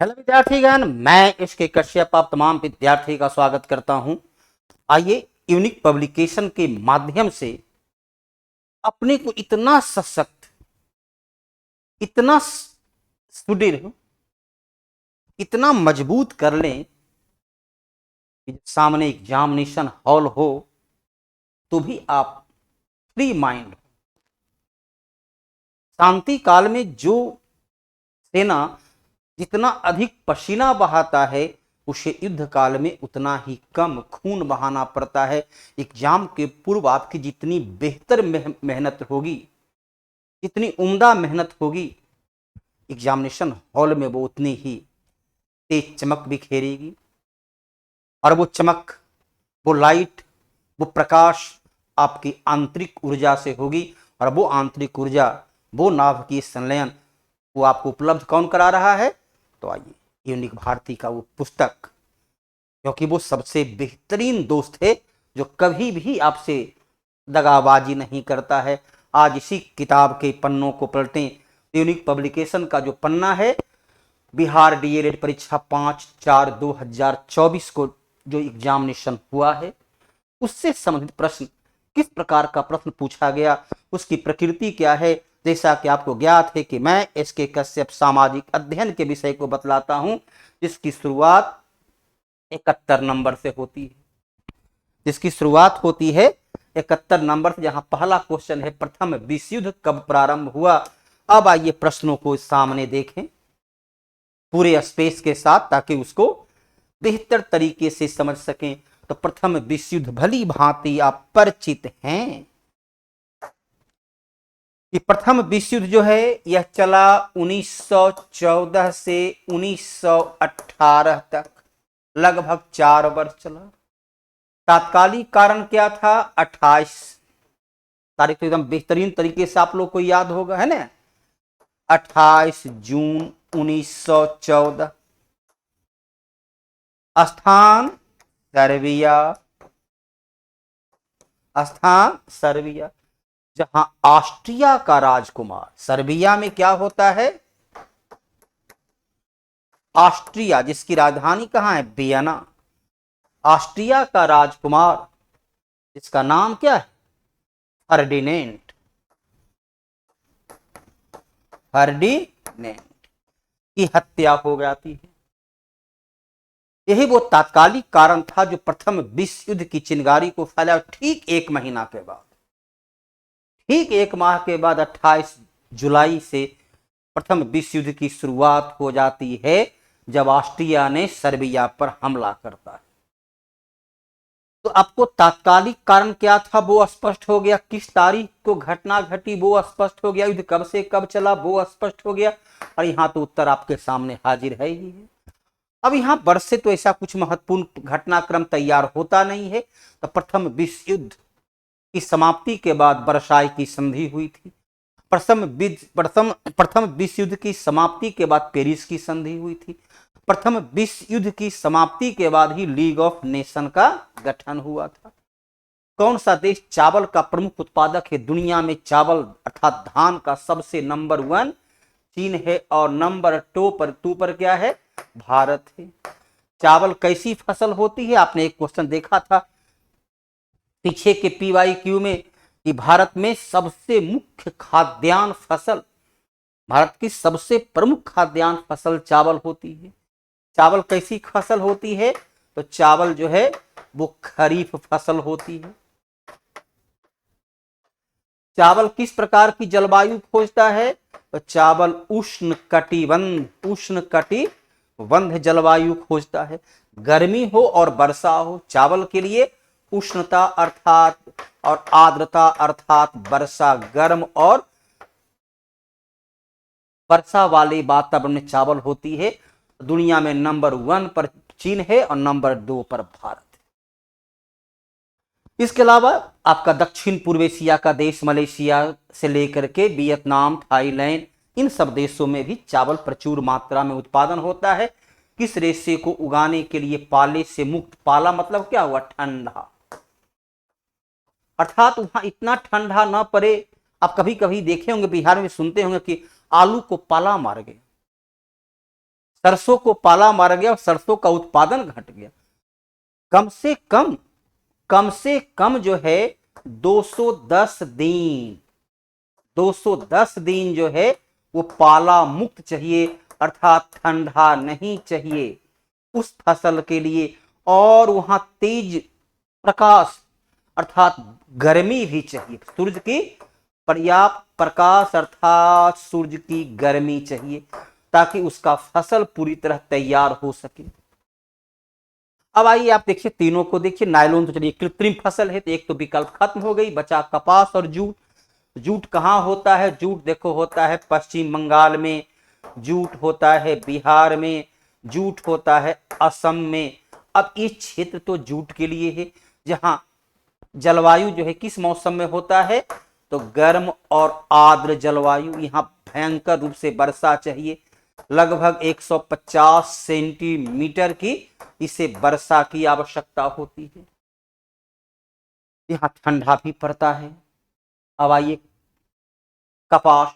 Hello विद्यार्थीगण, मैं इसके कश्यप आप तमाम विद्यार्थी का स्वागत करता हूं। आइए यूनिक पब्लिकेशन के माध्यम से अपने को इतना सशक्त, इतना सुदृढ़, इतना मजबूत कर लें कि सामने एग्जामिनेशन हॉल हो तो भी आप फ्री माइंड। शांति काल में जो सेना जितना अधिक पसीना बहाता है उसे युद्ध काल में उतना ही कम खून बहाना पड़ता है। एग्जाम के पूर्व आपकी जितनी बेहतर मेहनत होगी, जितनी उम्दा मेहनत होगी, एग्जामिनेशन हॉल में वो उतनी ही तेज चमक बिखेरेगी। और वो चमक, वो लाइट, वो प्रकाश आपकी आंतरिक ऊर्जा से होगी। और वो आंतरिक ऊर्जा, वो नाभिकीय संलयन, वो आपको उपलब्ध कौन करा रहा है? तो आइए यूनिक भारती का वो पुस्तक, क्योंकि वो सबसे बेहतरीन दोस्त है जो कभी भी आपसे दगाबाजी नहीं करता है। आज इसी किताब के पन्नों को पलटें। यूनिक पब्लिकेशन का जो पन्ना है, बिहार डीएलएड परीक्षा 5/4/2024 को जो एग्जामिनेशन हुआ है उससे संबंधित प्रश्न, किस प्रकार का प्रश्न पूछा गया, उसकी प्रकृति क्या है। जैसा कि आपको ज्ञात है कि मैं एसके कश्यप सामाजिक अध्ययन के विषय को बतलाता हूं, जिसकी शुरुआत 71 नंबर से होती है। जिसकी शुरुआत होती है 71 नंबर से, जहां पहला क्वेश्चन है प्रथम विश्व युद्ध कब प्रारंभ हुआ। अब आइए प्रश्नों को सामने देखें पूरे स्पेस के साथ, ताकि उसको बेहतर तरीके से समझ सकें। तो प्रथम विश्व युद्ध भली भांति आप परिचित हैं कि प्रथम विश्व युद्ध जो है यह चला 1914 से 1918 तक, लगभग 4 वर्ष चला। तात्कालिक कारण क्या था? 28 तारीख तो एकदम बेहतरीन तरीके से आप लोग को याद होगा, है ना? 28 जून 1914। स्थान सर्बिया, स्थान सर्बिया, जहां ऑस्ट्रिया का राजकुमार, सर्बिया में क्या होता है? ऑस्ट्रिया, जिसकी राजधानी कहां है? वियना। ऑस्ट्रिया का राजकुमार, जिसका नाम क्या है? फर्डिनेंट। फर्डिनेंट की हत्या हो जाती है। यही वो तात्कालिक कारण था जो प्रथम विश्व युद्ध की चिंगारी को फैलाया। ठीक 1 महीना के बाद, ठीक 1 माह के बाद 28 जुलाई से प्रथम विश्व युद्ध की शुरुआत हो जाती है, जब ऑस्ट्रिया ने सर्बिया पर हमला करता है। तो आपको तात्कालिक कारण क्या था वो स्पष्ट हो गया, किस तारीख को घटना घटी वो स्पष्ट हो गया, युद्ध कब से कब चला वो स्पष्ट हो गया। और यहां तो उत्तर आपके सामने हाजिर है ही है। अब यहां वर्ष से तो ऐसा कुछ महत्वपूर्ण घटनाक्रम तैयार होता नहीं है। तो प्रथम विश्व युद्ध की समाप्ति के बाद वर्साई की संधि हुई थी। प्रथम विश्व युद्ध की समाप्ति के बाद पेरिस की संधि हुई थी। प्रथम विश्व युद्ध की समाप्ति के बाद ही लीग ऑफ नेशन का गठन हुआ था। कौन सा देश चावल का प्रमुख उत्पादक है दुनिया में? चावल अर्थात धान का सबसे नंबर 1 चीन है, और नंबर 2 पर क्या है? भारत है। चावल कैसी फसल होती है? आपने एक क्वेश्चन देखा था पीछे के PYQ में कि भारत में सबसे मुख्य खाद्यान्न फसल, भारत की सबसे प्रमुख खाद्यान्न फसल चावल होती है। चावल कैसी फसल होती है? तो चावल जो है वो खरीफ फसल होती है। चावल किस प्रकार की जलवायु खोजता है? तो चावल उष्ण कटिबंध जलवायु खोजता है। गर्मी हो और वर्षा हो, चावल के लिए उष्णता अर्थात और आर्द्रता अर्थात वर्षा, गर्म और वर्षा वाले वातावरण में चावल होती है। दुनिया में नंबर 1 पर चीन है और नंबर 2 पर भारत है। इसके अलावा आपका दक्षिण पूर्व एशिया का देश मलेशिया से लेकर के वियतनाम, थाईलैंड, इन सब देशों में भी चावल प्रचुर मात्रा में उत्पादन होता है। किस रेशे को उगाने के लिए? पाले से मुक्त। पाला मतलब क्या हुआ? ठंडा, अर्थात वहां इतना ठंडा ना पड़े। आप कभी कभी देखे होंगे, बिहार में सुनते होंगे कि आलू को पाला मार गए। सरसों को पाला मार गया और सरसों का उत्पादन घट गया। कम से कम जो है 210 दिन 210 दिन जो है वो पाला मुक्त चाहिए, अर्थात ठंडा नहीं चाहिए उस फसल के लिए। और वहां तेज प्रकाश अर्थात गर्मी भी चाहिए, सूर्य की पर्याप्त प्रकाश अर्थात सूर्य की गर्मी चाहिए, ताकि उसका फसल पूरी तरह तैयार हो सके। अब आइए आप देखिए तीनों को देखिए। नायलॉन तो चलिए कृत्रिम फसल है, तो एक तो विकल्प खत्म हो गई, बचा कपास और जूट। जूट कहाँ होता है? जूट देखो होता है पश्चिम बंगाल में, जूट होता है बिहार में, जूट होता है असम में। अब इस क्षेत्र तो जूट के लिए है, जहां जलवायु जो है किस मौसम में होता है? तो गर्म और आर्द्र जलवायु। यहाँ भयंकर रूप से वर्षा चाहिए, लगभग 150 सेंटीमीटर की इसे वर्षा की आवश्यकता होती है। यहाँ ठंडा भी पड़ता है। अब आइए कपास।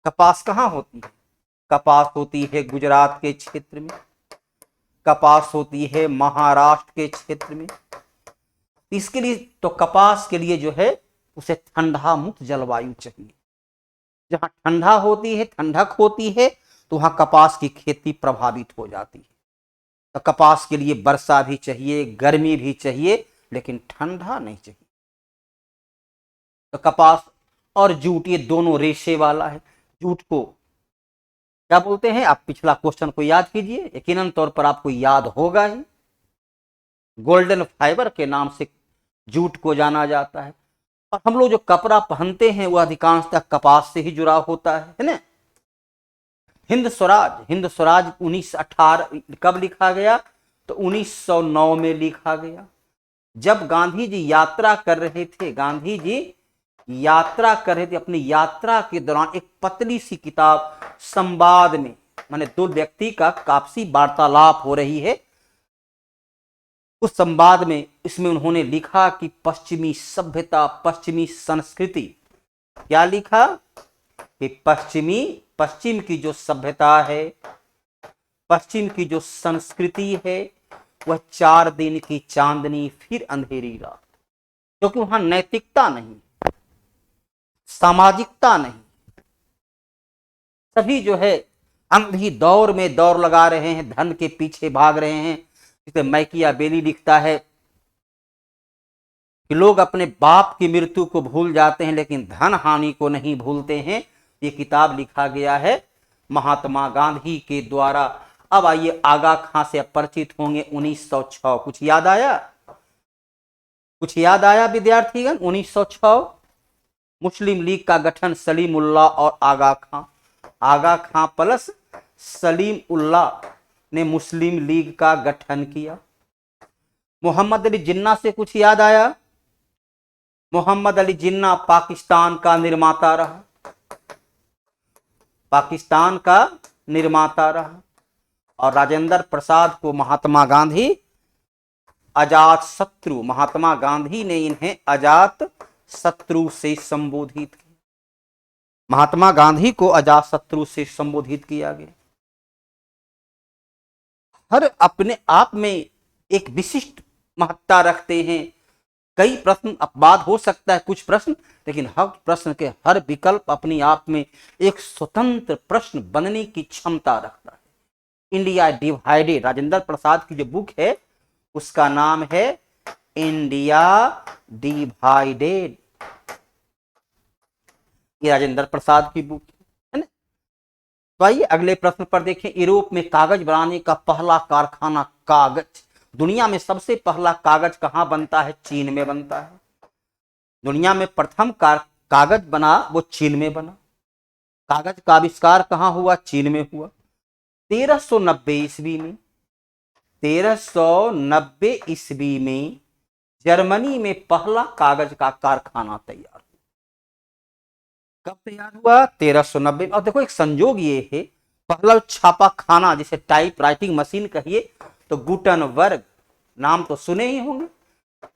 कपास कहाँ होती है? कपास होती है गुजरात के क्षेत्र में, कपास होती है महाराष्ट्र के क्षेत्र में। इसके लिए तो कपास के लिए जो है उसे ठंडा मुक्त जलवायु चाहिए। जहां ठंडा होती है, ठंडक होती है, तो वहां कपास की खेती प्रभावित हो जाती है। तो कपास के लिए वर्षा भी चाहिए, गर्मी भी चाहिए, लेकिन ठंडा नहीं चाहिए। तो कपास और जूट ये दोनों रेशे वाला है। जूट को क्या बोलते हैं? आप पिछला क्वेश्चन को याद कीजिए, यकीनन तौर पर आपको याद होगा ही। गोल्डन फाइबर के नाम से जूट को जाना जाता है। और हम लोग जो कपड़ा पहनते हैं वो अधिकांशतः कपास से ही जुड़ा होता है ना। हिंद स्वराज 1918 कब लिखा गया? तो 1909 में लिखा गया। जब गांधी जी यात्रा कर रहे थे, गांधी जी यात्रा कर रहे थे, अपनी यात्रा के दौरान एक पतली सी किताब संवाद में, माने दो व्यक्ति का आपसी वार्तालाप हो रही है, उस संवाद में इसमें उन्होंने लिखा कि पश्चिमी सभ्यता, पश्चिमी संस्कृति, क्या लिखा कि पश्चिम की जो सभ्यता है, पश्चिम की जो संस्कृति है, वह 4 दिन की चांदनी फिर अंधेरी रात। क्योंकि वहां नैतिकता नहीं, सामाजिकता नहीं, सभी जो है अंधी दौड़ में दौड़ लगा रहे हैं, धन के पीछे भाग रहे हैं। जिसे मैकियावेली लिखता है कि लोग अपने बाप की मृत्यु को भूल जाते हैं लेकिन धन हानि को नहीं भूलते हैं। ये किताब लिखा गया है महात्मा गांधी के द्वारा। अब आइए आगा खां से परिचित होंगे। 1906 कुछ याद आया? कुछ याद आया विद्यार्थीगण? 1906 मुस्लिम लीग का गठन सलीम उल्लाह और आगा खां प्लस सलीम उल्लाह ने मुस्लिम लीग का गठन किया। मोहम्मद अली जिन्ना से कुछ याद आया? मोहम्मद अली जिन्ना पाकिस्तान का निर्माता रहा, पाकिस्तान का निर्माता रहा। और राजेंद्र प्रसाद को महात्मा गांधी अजात शत्रु, महात्मा गांधी ने इन्हें अजात शत्रु से संबोधित किया। महात्मा गांधी को अजात शत्रु से संबोधित किया गया। हर अपने आप में एक विशिष्ट महत्ता रखते हैं। कई प्रश्न अपवाद हो सकता है कुछ प्रश्न, लेकिन हर प्रश्न के हर विकल्प अपने आप में एक स्वतंत्र प्रश्न बनने की क्षमता रखता है। इंडिया डिवाइडेड, राजेंद्र प्रसाद की जो बुक है उसका नाम है इंडिया डिवाइडेड। ये राजेंद्र प्रसाद की बुक है ना। तो आइए अगले प्रश्न पर देखें। यूरोप में कागज बनाने का पहला कारखाना, कागज, दुनिया में सबसे पहला कागज कहां बनता है? चीन में बनता है। दुनिया में प्रथम कागज बना वो चीन में बना। कागज का आविष्कार कहां हुआ? चीन में हुआ। 1390 ईस्वी में, 1390 ईस्वी में जर्मनी में पहला कागज का कारखाना तैयार हुआ। कब तैयार हुआ? 1390। और देखो एक संयोग ये है, पहला छापा खाना जिसे टाइप राइटिंग मशीन कहिए, तो गुटनबर्ग, नाम तो सुने ही होंगे।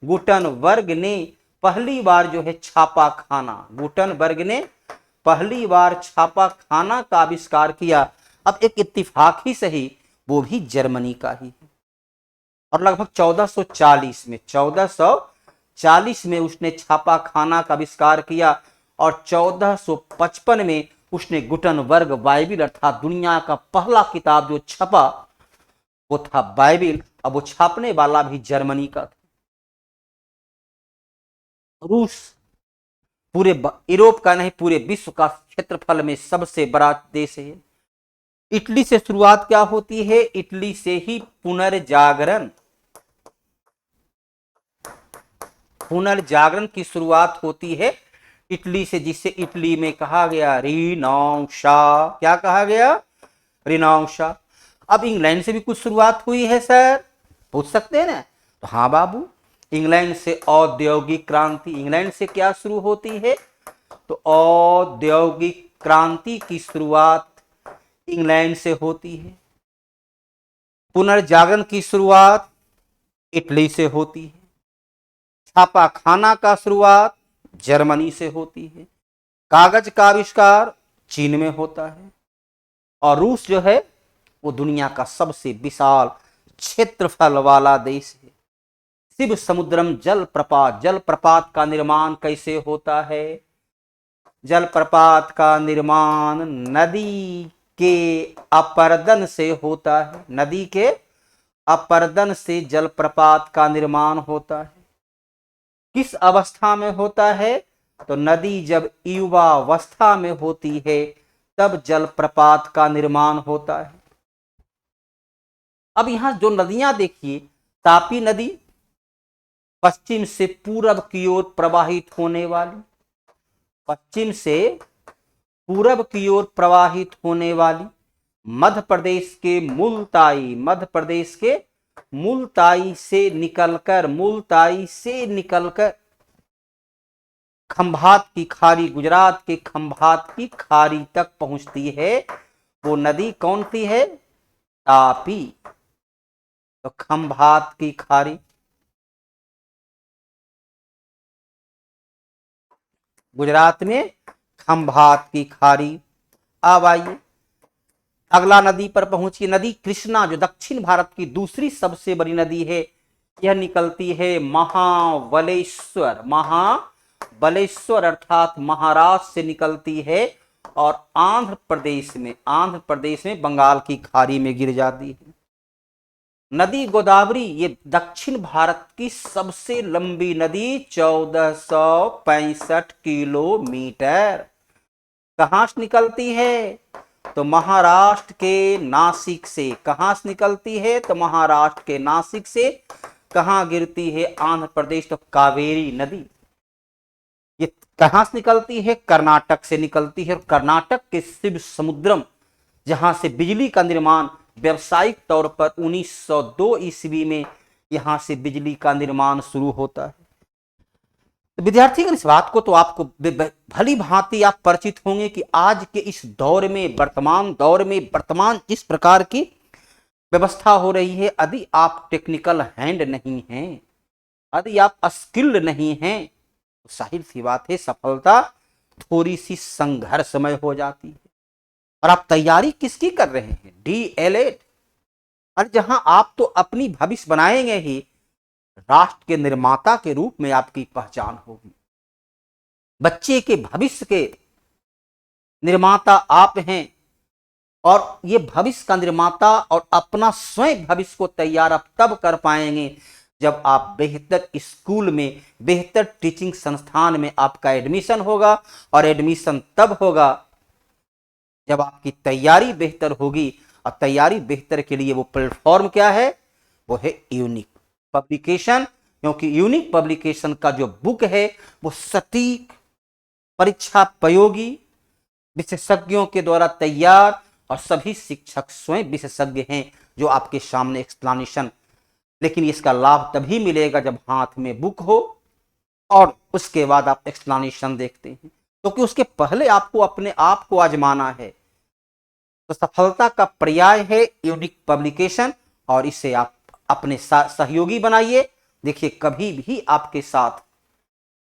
गुटनबर्ग ने पहली बार जो है छापा खाना, गुटनबर्ग ने पहली बार छापा खाना का आविष्कार किया। अब एक इत्तिफाक ही सही, वो भी जर्मनी का ही है। और लगभग 1440 में उसने छापा खाना का आविष्कार किया और 1455 में उसने गुटनबर्ग बाइबिल अर्थात दुनिया का पहला किताब जो छपा वो था बाइबिल। अब वो छापने वाला भी जर्मनी का था। रूस पूरे यूरोप का नहीं पूरे विश्व का क्षेत्रफल में सबसे बड़ा देश है। इटली से शुरुआत क्या होती है? इटली से ही पुनर्जागरण की शुरुआत होती है इटली से, जिसे इटली में कहा गया रिनाउंशा। क्या कहा गया? रिनाउंशा। अब इंग्लैंड से भी कुछ शुरुआत हुई है सर, पूछ सकते हैं ना? तो हाँ बाबू, इंग्लैंड से औद्योगिक क्रांति। इंग्लैंड से क्या शुरू होती है? तो औद्योगिक क्रांति की शुरुआत इंग्लैंड से होती है। पुनर्जागरण की शुरुआत इटली से होती है। छापा खाना का शुरुआत जर्मनी से होती है। कागज का आविष्कार चीन में होता है। और रूस जो है वो दुनिया का सबसे विशाल क्षेत्रफल वाला देश है। शिव समुद्रम जलप्रपात का निर्माण कैसे होता है? जलप्रपात का निर्माण नदी के अपर्दन से होता है। नदी के अपर्दन से जलप्रपात का निर्माण होता है। किस अवस्था में होता है? तो नदी जब युवावस्था में होती है तब जलप्रपात का निर्माण होता है। अब यहां जो नदियां देखिए, तापी नदी पश्चिम से पूरब की ओर प्रवाहित होने वाली, पश्चिम से पूरब की ओर प्रवाहित होने वाली, मध्य प्रदेश के मुल्ताई से निकलकर खंभात की खाड़ी, गुजरात के खंभात की खाड़ी तक पहुंचती है। वो नदी कौन सी है? तापी। तो खंभात की खाड़ी, गुजरात में खंभात की खाड़ी। अब आइए अगला नदी पर पहुंची। नदी कृष्णा जो दक्षिण भारत की दूसरी सबसे बड़ी नदी है, यह निकलती है महाबलेश्वर अर्थात महाराष्ट्र से निकलती है और आंध्र प्रदेश में बंगाल की खाड़ी में गिर जाती है। नदी गोदावरी ये दक्षिण भारत की सबसे लंबी नदी 1465 किलोमीटर। कहां से निकलती है? तो महाराष्ट्र के नासिक से। कहां से निकलती है? तो महाराष्ट्र के नासिक से। कहां गिरती है? आंध्र प्रदेश। तो कावेरी नदी ये कहां से निकलती है? कर्नाटक से निकलती है। और कर्नाटक के शिव समुद्रम जहां से बिजली का निर्माण व्यावसायिक तौर पर 1902 ईस्वी में यहां से बिजली का निर्माण शुरू होता है। तो विद्यार्थीगण इस बात को तो आपको भली भांति आप परिचित होंगे कि आज के इस दौर में, वर्तमान जिस प्रकार की व्यवस्था हो रही है, यदि आप टेक्निकल हैंड नहीं हैं, यदि आप स्किल्ड नहीं हैं, तो जाहिर सी बात है सफलता थोड़ी सी संघर्षमय हो जाती है। और आप तैयारी किसकी कर रहे हैं? DLED। और जहां आप तो अपनी भविष्य बनाएंगे ही, राष्ट्र के निर्माता के रूप में आपकी पहचान होगी। बच्चे के भविष्य के निर्माता आप हैं और ये भविष्य का निर्माता और अपना स्वयं भविष्य को तैयार आप तब कर पाएंगे जब आप बेहतर स्कूल में, बेहतर टीचिंग संस्थान में आपका एडमिशन होगा। और एडमिशन तब होगा जब आपकी तैयारी बेहतर होगी। और तैयारी बेहतर के लिए वो प्लेटफॉर्म क्या है? वो है यूनिक पब्लिकेशन। क्योंकि यूनिक पब्लिकेशन का जो बुक है वो सटीक, परीक्षा प्रयोगी, विशेषज्ञों के द्वारा तैयार, और सभी शिक्षक स्वयं विशेषज्ञ हैं जो आपके सामने एक्सप्लेनेशन। लेकिन इसका लाभ तभी मिलेगा जब हाथ में बुक हो और उसके बाद आप एक्सप्लेनेशन देखते हैं, क्योंकि उसके पहले आपको अपने आप को आजमाना है। तो सफलता का पर्याय है यूनिक पब्लिकेशन, और इसे आप अपने सहयोगी बनाइए। देखिए कभी भी आपके साथ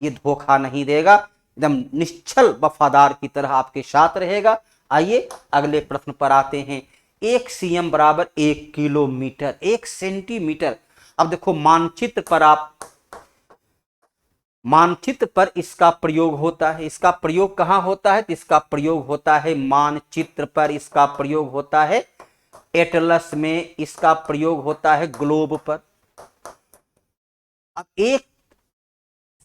ये धोखा नहीं देगा, एकदम निश्चल वफादार की तरह आपके साथ रहेगा। आइए अगले प्रश्न पर आते हैं। 1 cm बराबर 1 किलोमीटर, 1 सेंटीमीटर। अब देखो मानचित्र पर इसका प्रयोग होता है। इसका प्रयोग कहां होता है? तो इसका प्रयोग होता है मानचित्र पर, इसका प्रयोग होता है एटलस में, इसका प्रयोग होता है ग्लोब पर। अब 1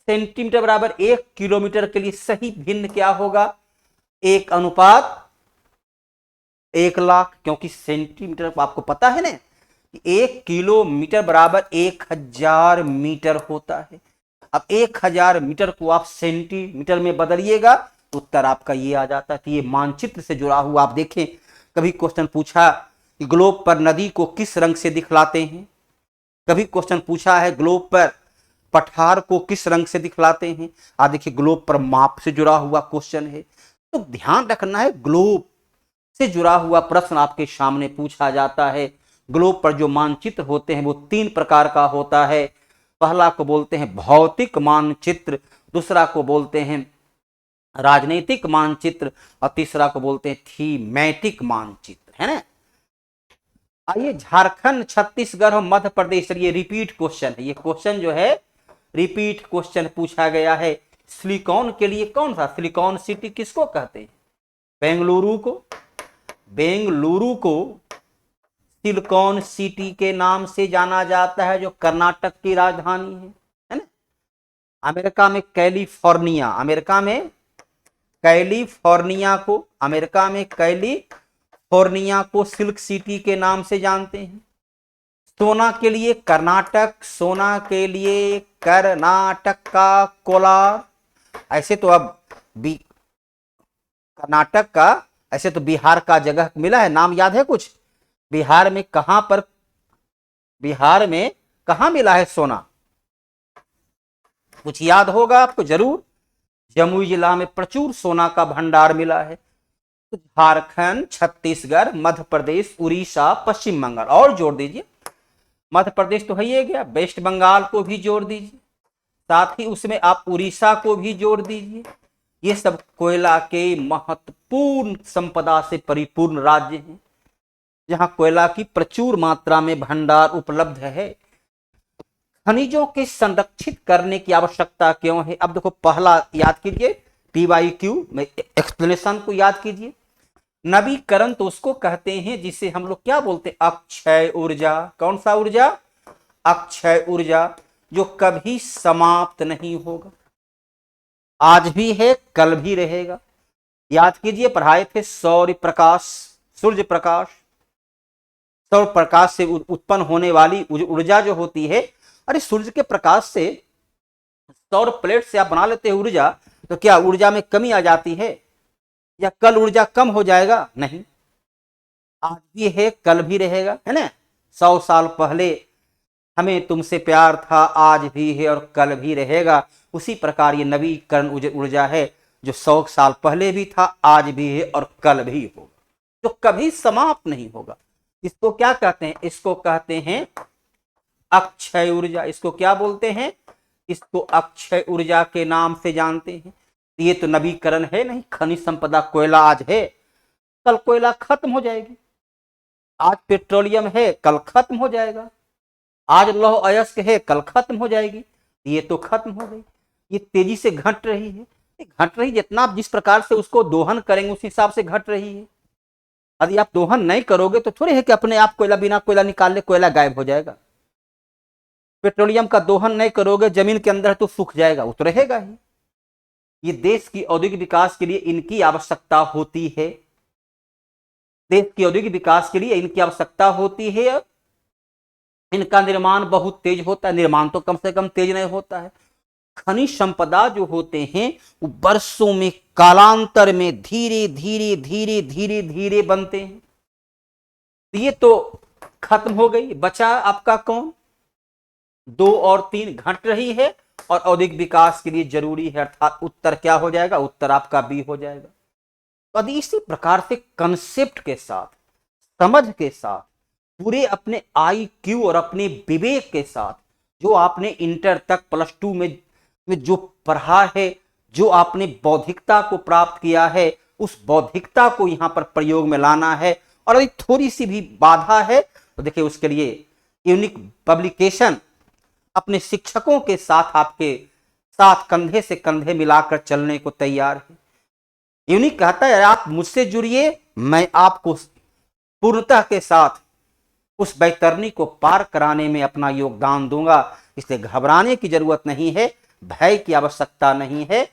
सेंटीमीटर बराबर 1 किलोमीटर के लिए सही भिन्न क्या होगा? 1 अनुपात 1 लाख, क्योंकि सेंटीमीटर आपको पता है ना, 1 किलोमीटर बराबर 1000 मीटर होता है। अब 1000 मीटर को आप सेंटीमीटर में बदलिएगा तो उत्तर आपका ये आ जाता है। तो ये मानचित्र से जुड़ा हुआ, आप देखें कभी क्वेश्चन पूछा कि ग्लोब पर नदी को किस रंग से दिखलाते हैं, कभी क्वेश्चन पूछा है ग्लोब पर पठार को किस रंग से दिखलाते हैं। आप देखिए ग्लोब पर माप से जुड़ा हुआ क्वेश्चन है, तो ध्यान रखना है ग्लोब से जुड़ा हुआ प्रश्न आपके सामने पूछा जाता है। ग्लोब पर जो मानचित्र होते हैं वो 3 प्रकार का होता है। पहला को बोलते हैं भौतिक मानचित्र, दूसरा को बोलते हैं राजनीतिक मानचित्र और तीसरा को बोलते हैं थीमेटिक मानचित्र, है ना। आइए झारखंड, छत्तीसगढ़ और मध्य प्रदेश, ये रिपीट क्वेश्चन है। ये क्वेश्चन जो है रिपीट क्वेश्चन पूछा गया है। सिलिकॉन के लिए कौन सा, सिलिकॉन सिटी किसको कहते हैं? बेंगलुरु को। बेंगलुरु को सिलिकॉन सिटी के नाम से जाना जाता है, जो कर्नाटक की राजधानी है ना। अमेरिका में कैलिफोर्निया, अमेरिका में कैलिफोर्निया को सिल्क सिटी के नाम से जानते हैं। सोना के लिए कर्नाटक, सोना के लिए कर्नाटक का कोलार। ऐसे तो अब कर्नाटक का, ऐसे तो बिहार का जगह मिला है, नाम याद है कुछ? बिहार में कहां मिला है सोना? कुछ याद होगा आपको जरूर। जमुई जिला में प्रचुर सोना का भंडार मिला है। तो झारखंड, छत्तीसगढ़, मध्य प्रदेश, उड़ीसा, पश्चिम बंगाल, और जोड़ दीजिए मध्य प्रदेश तो है ही गया, वेस्ट बंगाल को भी जोड़ दीजिए, साथ ही उसमें आप उड़ीसा को भी जोड़ दीजिए। ये सब कोयला के महत्वपूर्ण संपदा से परिपूर्ण राज्य हैं, जहां कोयला की प्रचुर मात्रा में भंडार उपलब्ध है। खनिजों के संरक्षित करने की आवश्यकता क्यों है? अब देखो पहला याद कीजिए, PYQ में एक्सप्लेनेशन को याद कीजिए। नवीकरण तो उसको कहते हैं जिसे हम लोग क्या बोलते हैं? अक्षय ऊर्जा। कौन सा ऊर्जा? अक्षय ऊर्जा, जो कभी समाप्त नहीं होगा, आज भी है कल भी रहेगा। याद कीजिए पढ़ाए थे सूर्य प्रकाश से उत्पन्न होने वाली ऊर्जा जो होती है। अरे सूर्य के प्रकाश से, सौर प्लेट से आप बना लेते हैं ऊर्जा, तो क्या ऊर्जा में कमी आ जाती है या कल ऊर्जा कम हो जाएगा? नहीं, आज भी है कल भी रहेगा, है ना। 100 साल पहले हमें तुमसे प्यार था, आज भी है और कल भी रहेगा। उसी प्रकार ये नवीकरण ऊर्जा है, जो 100 साल पहले भी था, आज भी है और कल भी होगा, जो कभी समाप्त नहीं होगा। इसको क्या कहते हैं? इसको कहते हैं अक्षय ऊर्जा। इसको क्या बोलते हैं? इसको अक्षय ऊर्जा के नाम से जानते हैं। ये तो नवीकरण है नहीं। खनिज संपदा कोयला आज है, कल कोयला खत्म हो जाएगी। आज पेट्रोलियम है, कल खत्म हो जाएगा। आज लौह अयस्क है, कल खत्म हो जाएगी। ये तो खत्म हो गई, ये तेजी से घट रही है। जितना आप जिस प्रकार से उसको दोहन करेंगे उस हिसाब से घट रही है। यदि आप दोहन नहीं करोगे तो थोड़ी है कि अपने आप कोयला, बिना कोयला निकाले कोयला गायब हो जाएगा। पेट्रोलियम का दोहन नहीं करोगे, जमीन के अंदर तो सूख जाएगा, वो तो रहेगा ही। ये देश की औद्योगिक विकास के लिए इनकी आवश्यकता होती है। देश की औद्योगिक विकास के लिए इनकी आवश्यकता होती है। इनका निर्माण बहुत तेज होता है, निर्माण तो कम से कम तेज नहीं होता है। खनिज संपदा जो होते हैं वो वर्षों में, कालांतर में धीरे धीरे धीरे धीरे धीरे बनते हैं। ये तो खत्म हो गई, बचा आपका कौन? 2 और 3 घट रही है और औद्योगिक विकास के लिए जरूरी है, अर्थात उत्तर क्या हो जाएगा? उत्तर आपका बी हो जाएगा। तो यदि इसी प्रकार से कंसेप्ट के साथ, समझ के साथ, पूरे अपने IQ और अपने विवेक के साथ, जो आपने इंटर तक +2 में जो पढ़ा है, जो आपने बौद्धिकता को प्राप्त किया है, उस बौद्धिकता को यहाँ पर प्रयोग में लाना है। और यदि थोड़ी सी भी बाधा है तो देखिए उसके लिए यूनिक पब्लिकेशन अपने शिक्षकों के साथ आपके साथ कंधे से कंधे मिलाकर चलने को तैयार है। यूनिक कहता है आप मुझसे जुड़िए, मैं आपको पूर्णता के साथ उस बैतरणी को पार कराने में अपना योगदान दूंगा। इसलिए घबराने की जरूरत नहीं है, भय की आवश्यकता नहीं है।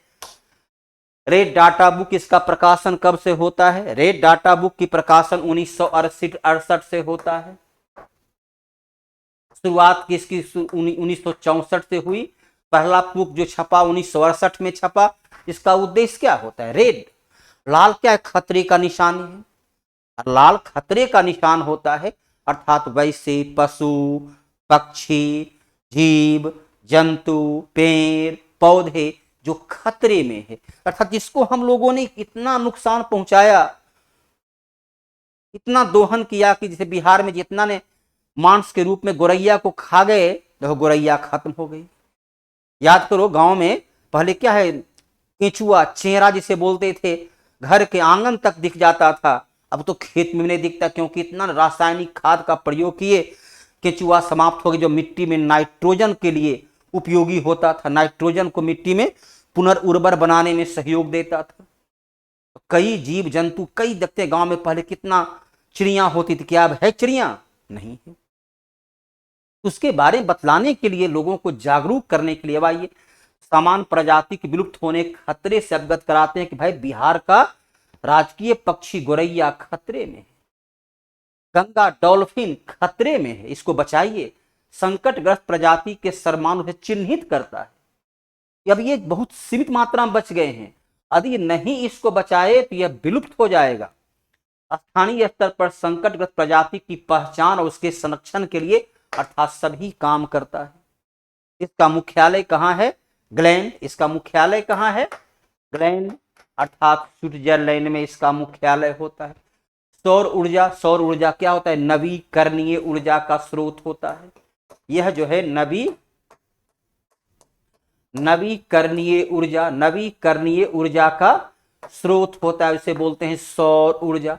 रेड डाटा बुक इसका प्रकाशन कब से होता है? रेड डाटा बुक की प्रकाशन 1968 से होता है। शुरुआत किसकी 1964 से हुई। पहला बुक जो छपा 1968 में छपा। इसका उद्देश्य क्या होता है? रेड, लाल क्या है? खतरे का निशानी है। लाल खतरे का निशान होता है, अर्थात वैसे पशु, पक्षी, जीव जंतु, पेड़ पौधे जो खतरे में है, अर्थात जिसको हम लोगों ने इतना नुकसान पहुंचाया, इतना दोहन किया कि जैसे बिहार में जितना ने मांस के रूप में गोरैया को खा गए तो गोरैया खत्म हो गई। याद करो गांव में पहले क्या है, केंचुआ, चेरा जिसे बोलते थे, घर के आंगन तक दिख जाता था। अब तो खेत में नहीं दिखता, क्योंकि इतना रासायनिक खाद का प्रयोग किए केंचुआ समाप्त हो गए, जो मिट्टी में नाइट्रोजन के लिए उपयोगी होता था। नाइट्रोजन को मिट्टी में पुनर्उर्वर बनाने में सहयोग देता था। कई जीव जंतु, कई देखते गांव में पहले कितना चिड़िया होती थी, क्या अब है चिड़िया? नहीं है। उसके बारे में बतलाने के लिए, लोगों को जागरूक करने के लिए अब आइए सामान्य प्रजाति के विलुप्त होने के खतरे से अवगत कराते हैं कि भाई बिहार का राजकीय पक्षी गोरैया खतरे में है, गंगा डॉल्फिन खतरे में है, इसको बचाइए। संकटग्रस्त प्रजाति के सर्वमान्य उसे चिन्हित करता है। अब ये बहुत सीमित मात्रा में बच गए हैं, यदि नहीं इसको बचाए तो यह विलुप्त हो जाएगा। स्थानीय स्तर पर संकटग्रस्त प्रजाति की पहचान और उसके संरक्षण के लिए अर्थात सभी काम करता है। इसका मुख्यालय कहाँ है? ग्लैंड। इसका मुख्यालय कहाँ है? ग्लैंड, अर्थात स्विट्जरलैंड में इसका मुख्यालय होता है। सौर ऊर्जा, सौर ऊर्जा क्या होता है? नवीकरणीय ऊर्जा का स्रोत होता है। यह जो है नवीकरणीय ऊर्जा का स्रोत होता है, इसे बोलते हैं सौर ऊर्जा।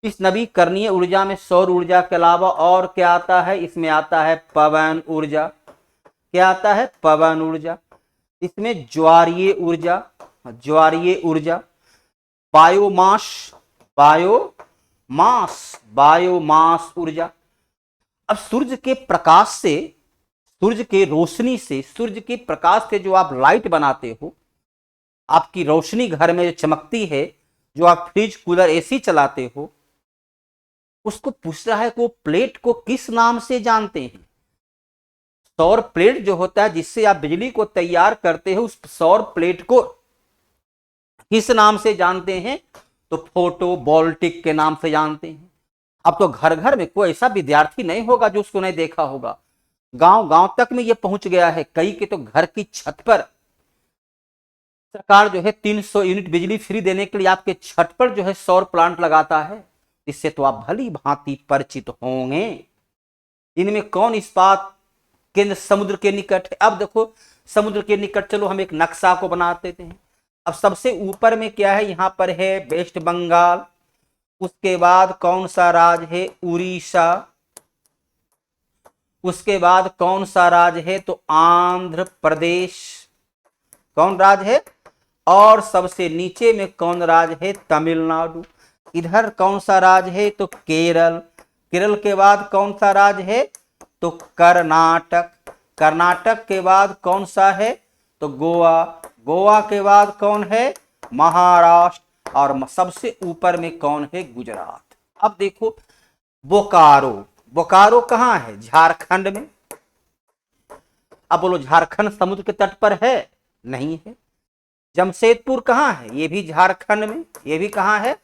इस नवीकरणीय ऊर्जा में सौर ऊर्जा के अलावा और क्या आता है? इसमें आता है पवन ऊर्जा। क्या आता है? पवन ऊर्जा। इसमें ज्वारीय ऊर्जा, बायोमास ऊर्जा। अब सूर्य के प्रकाश से, सूर्य के रोशनी से, सूर्य के प्रकाश से जो आप लाइट बनाते हो, आपकी रोशनी घर में जो चमकती है, जो आप फ्रिज कूलर एसी चलाते हो, उसको पूछ रहा है कि वो प्लेट को किस नाम से जानते हैं? सौर प्लेट जो होता है जिससे आप बिजली को तैयार करते हो, उस सौर प्लेट को किस नाम से जानते हैं? तो फोटोवोल्टिक के नाम से जानते हैं। अब तो घर घर में कोई ऐसा विद्यार्थी नहीं होगा जो उसको नहीं देखा होगा। गांव गांव तक में ये पहुंच गया है। कई के तो घर की छत पर सरकार जो है 300 यूनिट बिजली फ्री देने के लिए आपके छत पर जो है सौर प्लांट लगाता है। इससे तो आप भली भांति परिचित होंगे। इनमें कौन इस्पात केंद्र समुद्र के निकट है? अब देखो समुद्र के निकट, चलो हम एक नक्शा को बना देते हैं। अब सबसे ऊपर में क्या है? यहाँ पर है वेस्ट बंगाल, उसके बाद कौन सा राज्य है? उड़ीसा, उसके बाद कौन सा राज्य है? तो आंध्र प्रदेश, कौन राज्य है? और सबसे नीचे में कौन राज्य है? तमिलनाडु। इधर कौन सा राज्य है? तो केरल। केरल के बाद कौन सा राज्य है? तो कर्नाटक। कर्नाटक के बाद कौन सा है? तो गोवा। गोवा के बाद कौन है? महाराष्ट्र। और सबसे ऊपर में कौन है? गुजरात। अब देखो बोकारो, बोकारो कहाँ है? झारखंड में। अब बोलो झारखंड समुद्र के तट पर है? नहीं है। जमशेदपुर कहाँ है? ये भी झारखंड में। ये भी कहाँ है?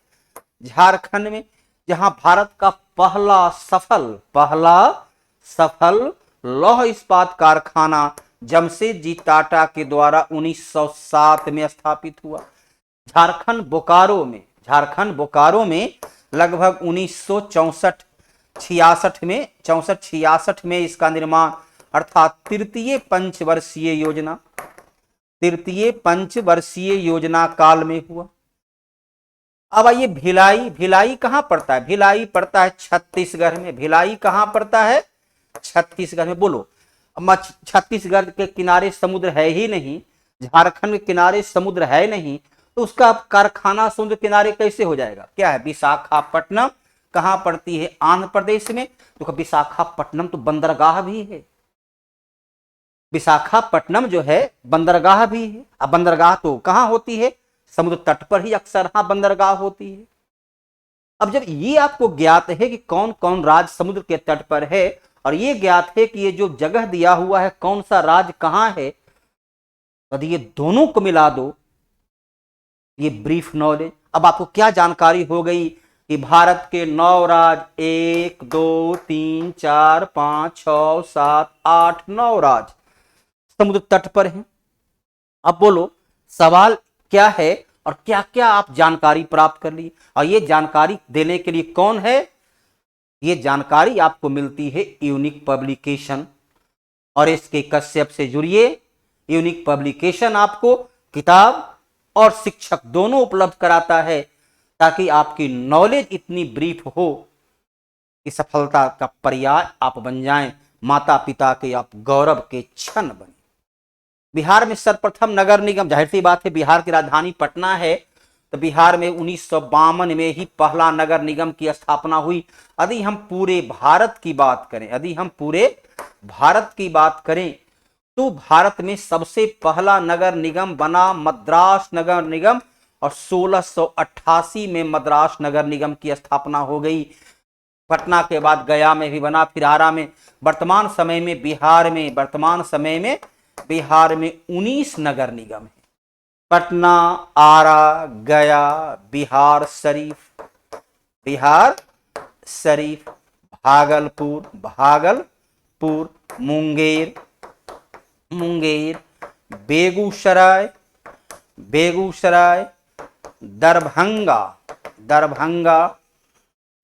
झारखंड में। जहां भारत का पहला सफल लौह इस्पात कारखाना जमशेद जी टाटा के द्वारा 1907 में स्थापित हुआ। झारखंड बोकारो में लगभग 1964-66 में इसका निर्माण, अर्थात तृतीय पंचवर्षीय योजना काल में हुआ। अब आइए भिलाई, भिलाई कहाँ पड़ता है? भिलाई पड़ता है छत्तीसगढ़ में। भिलाई कहाँ पड़ता है? छत्तीसगढ़ में। बोलो, अब छत्तीसगढ़ के किनारे समुद्र है ही नहीं, झारखंड के किनारे समुद्र है नहीं, तो उसका कारखाना समुद्र किनारे कैसे हो जाएगा? क्या है? विशाखापट्टनम कहाँ पड़ती है? आंध्र प्रदेश में। तो विशाखापट्टनम तो बंदरगाह भी है, विशाखापट्टनम जो है बंदरगाह भी है। अब बंदरगाह तो कहाँ होती है? समुद्र तट पर ही अक्सर हाँ बंदरगाह होती है। अब जब ये आपको ज्ञात है कि कौन कौन राज्य समुद्र के तट पर है, और ये ज्ञात है कि ये जो जगह दिया हुआ है कौन सा राज्य कहाँ है, यदि ये दोनों को मिला दो, ये ब्रीफ नॉलेज। अब आपको क्या जानकारी हो गई कि भारत के 9 राज्य, 1 2 3 4 5 6 7 8 9 राज्य समुद्र तट पर हैं। अब बोलो सवाल क्या है और क्या क्या आप जानकारी प्राप्त कर ली? और ये जानकारी देने के लिए कौन है? ये जानकारी आपको मिलती है यूनिक पब्लिकेशन, और इसके कश्यप से जुड़िए। यूनिक पब्लिकेशन आपको किताब और शिक्षक दोनों उपलब्ध कराता है, ताकि आपकी नॉलेज इतनी ब्रीफ हो कि सफलता का पर्याय आप बन जाएं, माता पिता के आप गौरव के क्षण बने। बिहार में सर्वप्रथम नगर निगम, जाहिर सी बात है बिहार की राजधानी पटना है, तो बिहार में 1952 में ही पहला नगर निगम की स्थापना हुई। यदि हम पूरे भारत की बात करें, यदि हम पूरे भारत की बात करें, तो भारत में सबसे पहला नगर निगम बना मद्रास नगर निगम, और 1688 में मद्रास नगर निगम की स्थापना हो गई। पटना के बाद गया में भी बना, फिर आरा में। वर्तमान समय में बिहार में 19 नगर निगम है। पटना, आरा, गया, बिहार शरीफ, भागलपुर, मुंगेर, बेगूसराय, दरभंगा,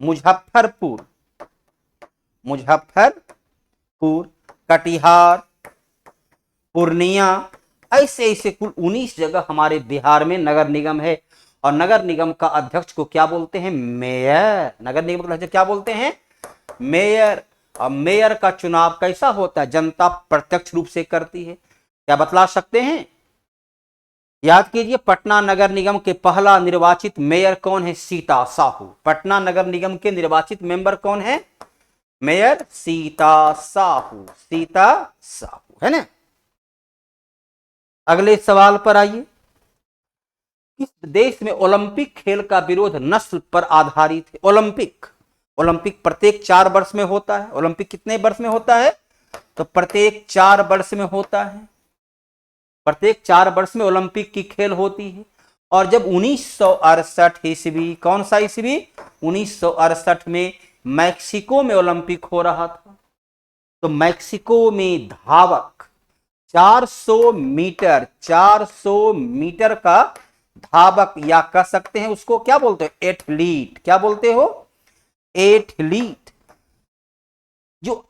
मुजफ्फरपुर, कटिहार, पूर्णिया, ऐसे कुल 19 जगह हमारे बिहार में नगर निगम है। और नगर निगम का अध्यक्ष को क्या बोलते हैं? मेयर। नगर निगम का अध्यक्ष क्या बोलते हैं? मेयर। और मेयर का चुनाव कैसा होता है? जनता प्रत्यक्ष रूप से करती है। क्या बतला सकते हैं? याद कीजिए, पटना नगर निगम के पहला निर्वाचित मेयर कौन है? सीता साहू। पटना नगर निगम के निर्वाचित मेंबर कौन है? मेयर सीता साहू है ना। अगले सवाल पर आइए। किस देश में ओलंपिक खेल का विरोध नस्ल पर आधारित है? ओलंपिक प्रत्येक 4 वर्ष में होता है। ओलंपिक कितने वर्ष में होता है? तो प्रत्येक 4 वर्ष में होता है। प्रत्येक 4 वर्ष में ओलंपिक की खेल होती है। और जब 1968 ईस्वी, कौन सा ईस्वी? 1968 में मैक्सिको में ओलंपिक हो रहा था। तो मैक्सिको में धावक 400 मीटर का धावक, या कह सकते हैं उसको क्या बोलते हो? एथलीट। क्या बोलते हो? एथलीट, जो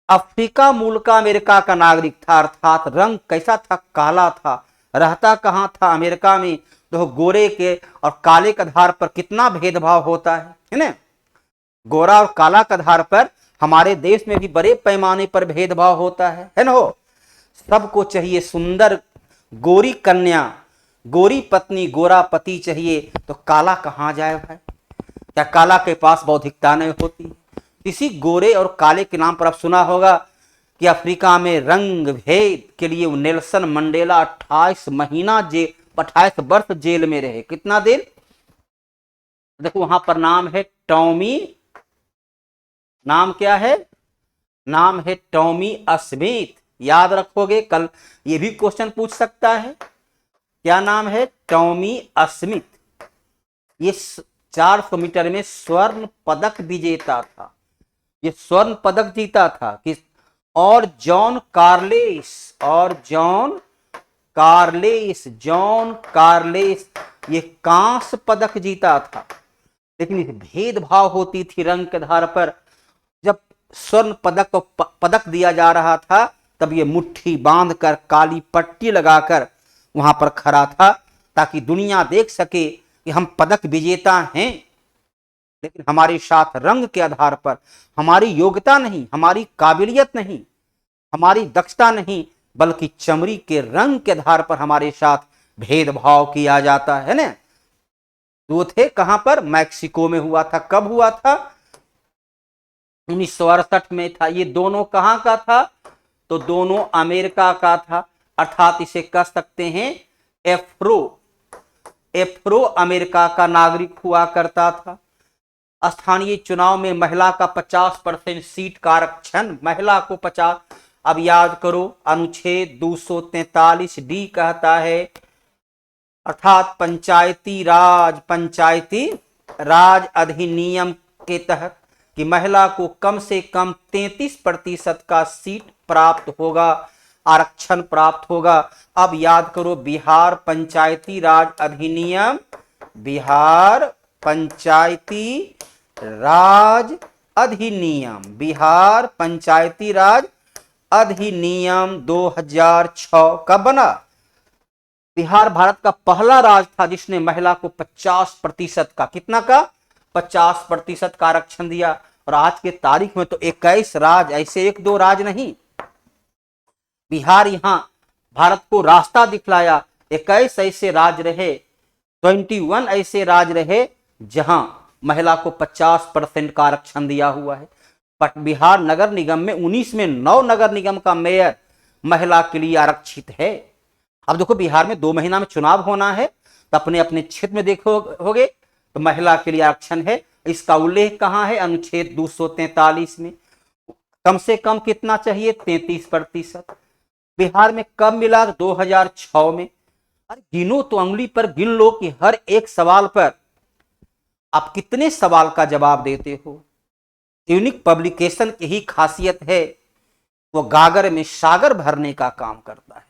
अफ्रीका मूल का अमेरिका का नागरिक था, अर्थात रंग कैसा था? काला था। रहता कहां था? अमेरिका में। तो गोरे के और काले के आधार पर कितना भेदभाव होता है ना। गोरा और काला के आधार पर हमारे देश में भी बड़े पैमाने पर भेदभाव होता है ना। हो सबको चाहिए सुंदर गोरी कन्या, गोरी पत्नी, गोरा पति चाहिए, तो काला कहां जाए भाई? क्या काला के पास बौद्धिकता नहीं होती? इसी गोरे और काले के नाम पर आप सुना होगा कि अफ्रीका में रंग भेद के लिए नेल्सन मंडेला 28 वर्ष जेल में रहे। कितना देर? देखो वहां पर नाम है टॉमी, नाम क्या है? नाम है टॉमी स्मिथ। याद रखोगे, कल ये भी क्वेश्चन पूछ सकता है। क्या नाम है? Tommy Smith. ये 400 मीटर में स्वर्ण पदक विजेता था। ये स्वर्ण पदक जीता था किस? और जॉन कार्लेस ये कांस्य पदक जीता था। लेकिन भेदभाव होती थी रंग के आधार पर। जब स्वर्ण पदक दिया जा रहा था, तब ये मुट्ठी बांधकर काली पट्टी लगाकर वहां पर खड़ा था, ताकि दुनिया देख सके कि हम पदक विजेता हैं, लेकिन हमारे साथ रंग के आधार पर, हमारी योग्यता नहीं, हमारी काबिलियत नहीं, हमारी दक्षता नहीं, बल्कि चमड़ी के रंग के आधार पर हमारे साथ भेदभाव किया जाता है ना। वो थे कहां पर? मैक्सिको में हुआ था। कब हुआ था? 1968 में था। ये दोनों कहां का था? तो दोनों अमेरिका का था, अर्थात इसे कह सकते हैं एफ्रो अमेरिका का नागरिक हुआ करता था। स्थानीय चुनाव में महिला का 50% सीट का आरक्षण, महिला को 50। अब याद करो, अनुच्छेद 243 डी कहता है, अर्थात पंचायती राज अधिनियम के तहत कि महिला को कम से कम 33% का सीट प्राप्त होगा, आरक्षण प्राप्त होगा। अब याद करो, बिहार पंचायती राज अधिनियम, बिहार पंचायती राज अधिनियम 2006 कब बना? बिहार भारत का पहला राज्य था जिसने महिला को 50% का, कितना का? 50% का आरक्षण दिया। और आज के तारीख में तो 21 राज्य, ऐसे 1-2 राज्य नहीं, बिहार यहां भारत को रास्ता दिखलाया। 21 ऐसे राज्य रहे, 21 ऐसे राज्य रहे जहां महिला को 50% का आरक्षण दिया हुआ है। बिहार नगर निगम में 19 में 9 नगर निगम का मेयर महिला के लिए आरक्षित है। अब देखो, बिहार में 2 महीना में चुनाव होना है, तो अपने अपने क्षेत्र में देखोगे तो महिला के लिए आरक्षण है। इसका उल्लेख कहां है? अनुच्छेद 243 में। कम से कम कितना चाहिए? 33%। बिहार में कब मिला? 2006 में। अरे गिनो तो, उंगली पर गिन लो कि हर एक सवाल पर आप कितने सवाल का जवाब देते हो। यूनिक पब्लिकेशन की ही खासियत है, वो गागर में सागर भरने का काम करता है।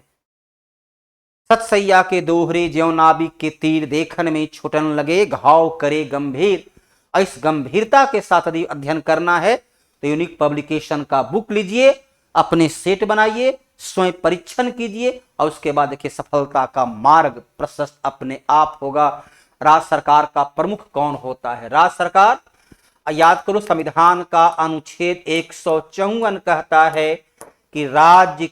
सतसैया के दोहरे ज्यों नाविक के तीर, देखन में छुटन लगे घाव करे गंभीर। इस गंभीरता के साथ यदि अध्ययन करना है तो यूनिक पब्लिकेशन का बुक लीजिए, अपने सेट बनाइए, स्वयं परीक्षण कीजिए, और उसके बाद देखिए सफलता का मार्ग प्रशस्त अपने आप होगा। राज्य सरकार का प्रमुख कौन होता है? राज्य सरकार, याद करो, संविधान का अनुच्छेद 154 कहता है कि राज्य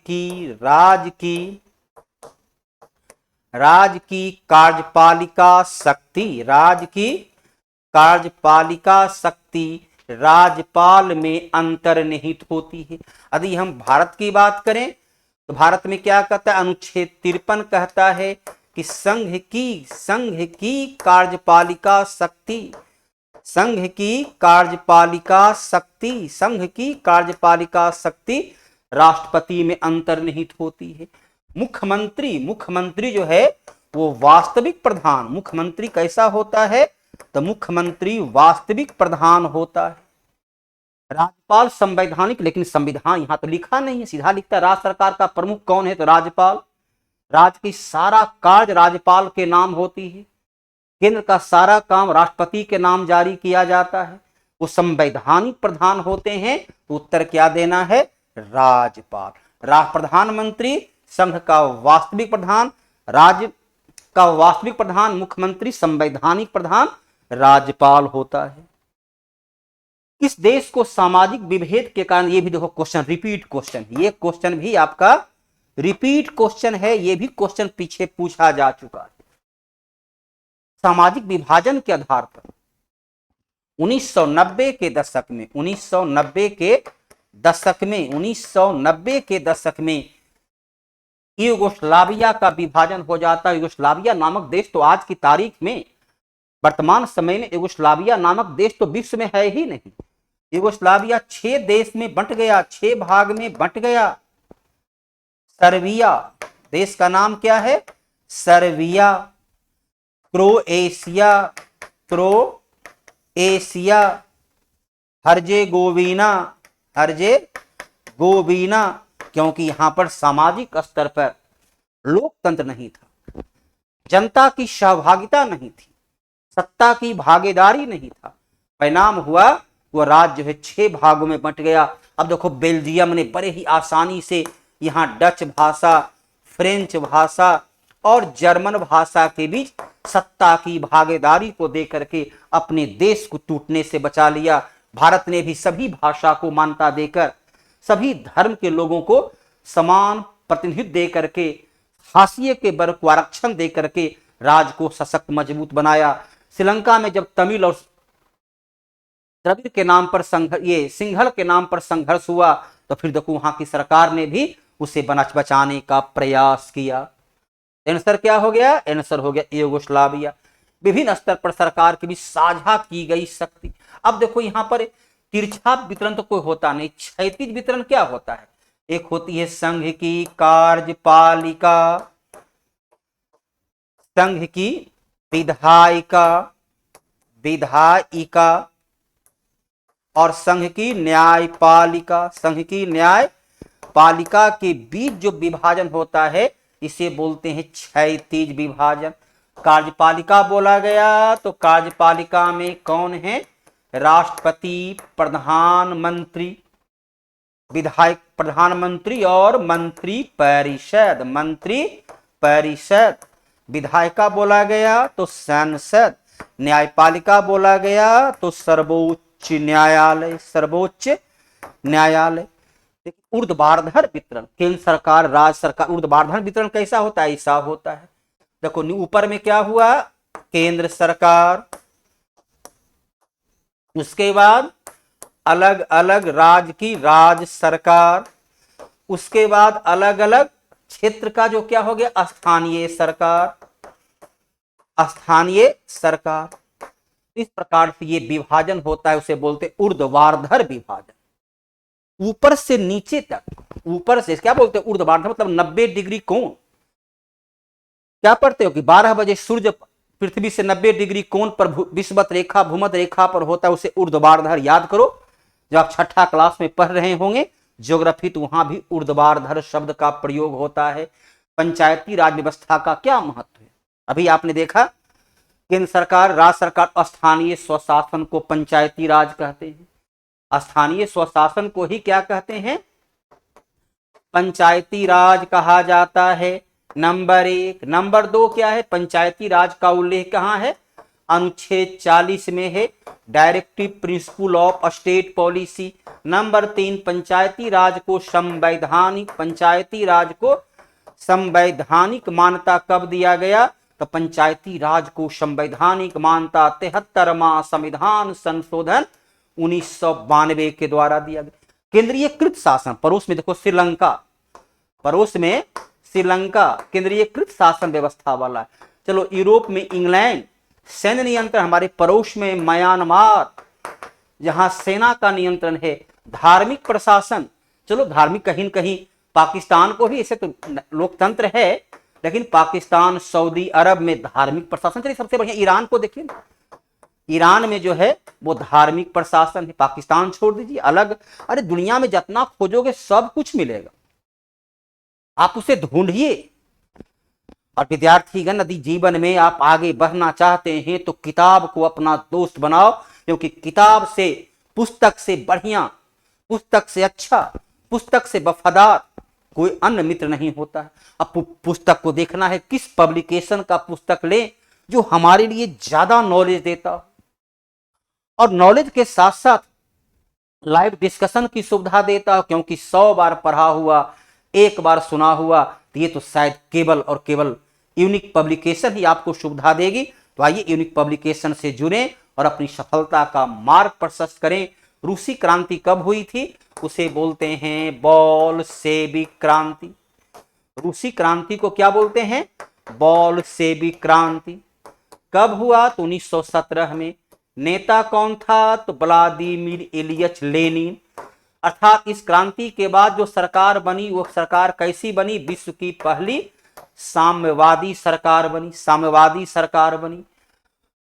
की कार्यपालिका शक्ति राज्यपाल में अंतर्निहित होती है। यदि हम भारत की बात करें तो भारत में क्या कहता है? अनुच्छेद 53 कहता है कि संघ की कार्यपालिका शक्ति राष्ट्रपति में अंतर्निहित होती है। मुख्यमंत्री जो है वो वास्तविक प्रधान, मुख्यमंत्री कैसा होता है? तो मुख्यमंत्री वास्तविक प्रधान होता है। राज्यपाल संवैधानिक, लेकिन संविधान यहां तो लिखा नहीं है, सीधा लिखता है राज्य सरकार का प्रमुख कौन है? तो राज्यपाल। राज्य की सारा कार्य राज्यपाल के नाम होती है। केंद्र का सारा काम राष्ट्रपति के नाम जारी किया जाता है। वो संवैधानिक प्रधान होते हैं। तो उत्तर क्या देना है? राज्यपाल। प्रधानमंत्री संघ का वास्तविक प्रधान, राज्य का वास्तविक प्रधान मुख्यमंत्री, संवैधानिक प्रधान राज्यपाल होता है। इस देश को सामाजिक विभेद के कारण, ये भी देखो क्वेश्चन, रिपीट क्वेश्चन, ये क्वेश्चन भी आपका रिपीट क्वेश्चन है, ये भी क्वेश्चन पीछे पूछा जा चुका है। सामाजिक विभाजन के आधार पर 1990 के दशक में यूगोस्लाविया का विभाजन हो जाता है। यूगोस्लाविया नामक देश तो आज की तारीख में, वर्तमान समय में यूगोस्लाविया नामक देश तो विश्व में है ही नहीं। यूगोस्लाविया 6 देश में बंट गया, 6 भाग में बंट गया। सर्बिया, देश का नाम क्या है? सर्बिया। क्रोएशिया, हर्जेगोविना, क्योंकि यहां पर सामाजिक स्तर पर लोकतंत्र नहीं था, जनता की सहभागिता नहीं थी, सत्ता की भागीदारी नहीं था। परिणाम हुआ वो राज्य जो है 6 भागों में बंट गया। अब देखो, बेल्जियम ने बड़े ही आसानी से यहां डच भाषा, फ्रेंच भाषा और जर्मन भाषा के बीच सत्ता की भागीदारी को दे करके अपने देश को टूटने से बचा लिया। भारत ने भी सभी भाषा को मान्यता देकर, सभी धर्म के लोगों को समान प्रतिनिधित्व दे करके, हाशिए के वर्ग को आरक्षण दे करके राज को सशक्त मजबूत बनाया। श्रीलंका में जब तमिल और द्रविड़ के नाम पर सिंहल के नाम पर संघर्ष हुआ तो फिर देखो वहां की सरकार ने भी उसे बचाने का प्रयास किया। आंसर क्या हो गया? आंसर हो गया यूगोस्लाविया। विभिन्न स्तर पर सरकार की भी साझा की गई शक्ति। अब देखो यहां पर तिरछा वितरण तो कोई होता नहीं, क्षैतिज वितरण क्या होता है? एक होती है संघ की कार्यपालिका, संघ की विधायिका और संघ की न्यायपालिका। संघ की न्यायपालिका के बीच जो विभाजन होता है इसे बोलते हैं क्षैतिज विभाजन। कार्यपालिका बोला गया तो कार्यपालिका में कौन है? राष्ट्रपति, प्रधानमंत्री, विधायक प्रधानमंत्री और मंत्री परिषद। विधायिका बोला गया तो संसद, न्यायपालिका बोला गया तो सर्वोच्च न्यायालय। ऊर्ध्वाधर वितरण, केंद्र सरकार, राज्य सरकार। ऊर्ध्वाधर वितरण कैसा होता है? ऐसा होता है। देखो ऊपर में क्या हुआ? केंद्र सरकार, उसके बाद अलग अलग राज्य की राज्य सरकार, उसके बाद अलग अलग क्षेत्र का जो क्या हो गया? स्थानीय सरकार। इस प्रकार से ये विभाजन होता है, उसे बोलते ऊर्ध्वाधर विभाजन। ऊपर से नीचे तक, ऊपर से क्या बोलते हैं? ऊर्ध्वाधर मतलब 90 डिग्री कोण। क्या पढ़ते हो कि 12 बजे सूर्य पृथ्वी से 90 डिग्री कोण पर विषुवत रेखा, भूमध्य रेखा पर होता है, उसे ऊर्ध्वाधर। याद करो जब आप छठा क्लास में पढ़ रहे होंगे ज्योग्राफी, तो वहां भी ऊर्ध्वाधर शब्द का प्रयोग होता है। पंचायती राज व्यवस्था का क्या महत्व है? अभी आपने देखा केंद्र सरकार, राज्य सरकार, स्थानीय स्वशासन को पंचायती राज कहते हैं। स्थानीय स्वशासन को ही क्या कहते हैं? पंचायती राज कहा जाता है। नंबर 1। नंबर 2 क्या है? पंचायती राज का उल्लेख कहां है? अनुच्छेद 40 में है, directive principle of state policy. Number 3, पंचायती राज को संवैधानिक मान्यता कब दिया गया? तो पंचायती राज को संवैधानिक मान्यता 73वां संविधान संशोधन 1992 के द्वारा दिया गया। केंद्रीयकृत शासन, पड़ोस में देखो श्रीलंका केंद्रीयकृत शासन व्यवस्था वाला है। चलो यूरोप में इंग्लैंड, सैन्य नियंत्रण। हमारे पड़ोस में म्यांमार, जहां सेना का नियंत्रण है। धार्मिक प्रशासन, चलो धार्मिक कहीं न कहीं पाकिस्तान को भी, ऐसे तो लोकतंत्र है लेकिन पाकिस्तान, सऊदी अरब में धार्मिक प्रशासन। चलिए सबसे बढ़िया ईरान को देखिए, ईरान में जो है वो धार्मिक प्रशासन है। पाकिस्तान छोड़ दीजिए, अलग। अरे दुनिया में जितना खोजोगे सब कुछ मिलेगा, आप उसे ढूंढिए। और विद्यार्थीगण, यदि जीवन में आप आगे बढ़ना चाहते हैं तो किताब को अपना दोस्त बनाओ, क्योंकि किताब से, पुस्तक से बढ़िया, पुस्तक से अच्छा, पुस्तक से वफादार कोई अन्य मित्र नहीं होता है। अब पुस्तक को देखना है किस पब्लिकेशन का पुस्तक लें जो हमारे लिए ज्यादा नॉलेज देता हो, और नॉलेज के साथ साथ लाइव डिस्कशन की सुविधा देता हो, क्योंकि 100 बार पढ़ा हुआ, एक बार सुना हुआ, तो ये तो शायद केवल यूनिक पब्लिकेशन ही आपको सुविधा देगी। तो आइए यूनिक पब्लिकेशन से जुड़ें और अपनी सफलता का मार्ग प्रशस्त करें। रूसी क्रांति कब हुई थी? उसे बोलते हैं बोल्शेविक क्रांति। रूसी क्रांति को क्या बोलते हैं? बोल्शेविक क्रांति। कब हुआ? तो 1917 में। नेता कौन था? तो व्लादिमीर इलियच लेनिन। अर्थात इस क्रांति के बाद जो सरकार बनी वो सरकार कैसी बनी? विश्व की पहली साम्यवादी सरकार बनी।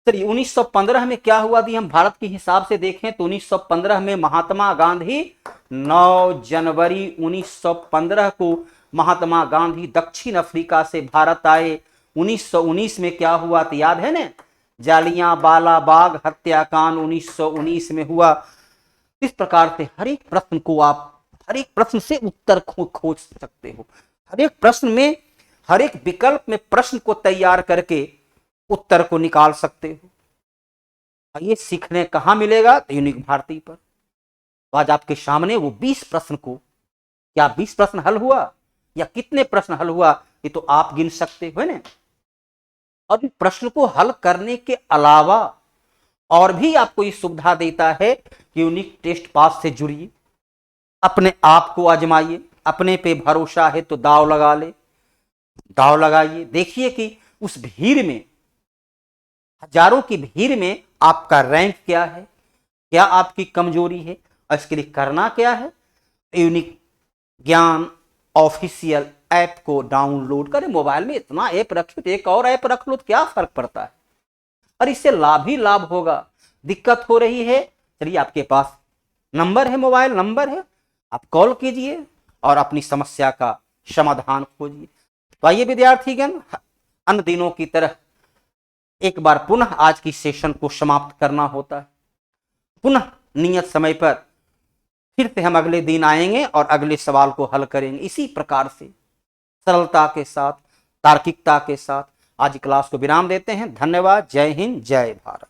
चलिए 1915 में क्या हुआ? यदि हम भारत के हिसाब से देखें तो 1915 में महात्मा गांधी, 9 जनवरी 1915 को महात्मा गांधी दक्षिण अफ्रीका से भारत आए। 1919 में क्या हुआ तो याद है ना? जालियांवाला बाग हत्याकांड 1919 में हुआ। इस प्रकार से हर एक प्रश्न को आप, हर एक प्रश्न से उत्तर खोज सकते हो। हर एक प्रश्न में, हर एक विकल्प में प्रश्न को तैयार करके उत्तर को निकाल सकते हो। ये सीखने कहाँ मिलेगा? तो यूनिक भारती पर। तो आज आपके सामने वो 20 प्रश्न को, क्या 20 प्रश्न हल हुआ या कितने प्रश्न हल हुआ, ये तो आप गिन सकते हो ना। और इन प्रश्न को हल करने के अलावा और भी आपको ये सुविधा देता है कि यूनिक टेस्ट पास से जुड़िए, अपने आप को आजमाइए, अपने पे भरोसा है तो दाव लगा ले, दाव लगाइए, देखिए कि उस भीड़ में, हजारों की भीड़ में आपका रैंक क्या है, क्या आपकी कमजोरी है, और इसके लिए करना क्या है। यूनिक ज्ञान ऑफिशियल ऐप को डाउनलोड करें। मोबाइल में इतना ऐप रखे तो एक और ऐप रख लो तो क्या फर्क पड़ता है, और इससे लाभ ही लाभ होगा। दिक्कत हो रही है, चलिए आपके पास नंबर है, मोबाइल नंबर है, आप कॉल कीजिए और अपनी समस्या का समाधान खोजिए। तो आइए विद्यार्थीगण, अन्य दिनों की तरह एक बार पुनः आज की सेशन को समाप्त करना होता है। पुनः नियत समय पर फिर से हम अगले दिन आएंगे और अगले सवाल को हल करेंगे इसी प्रकार से, सरलता के साथ, तार्किकता के साथ। आज क्लास को विराम देते हैं। धन्यवाद। जय हिंद, जय भारत।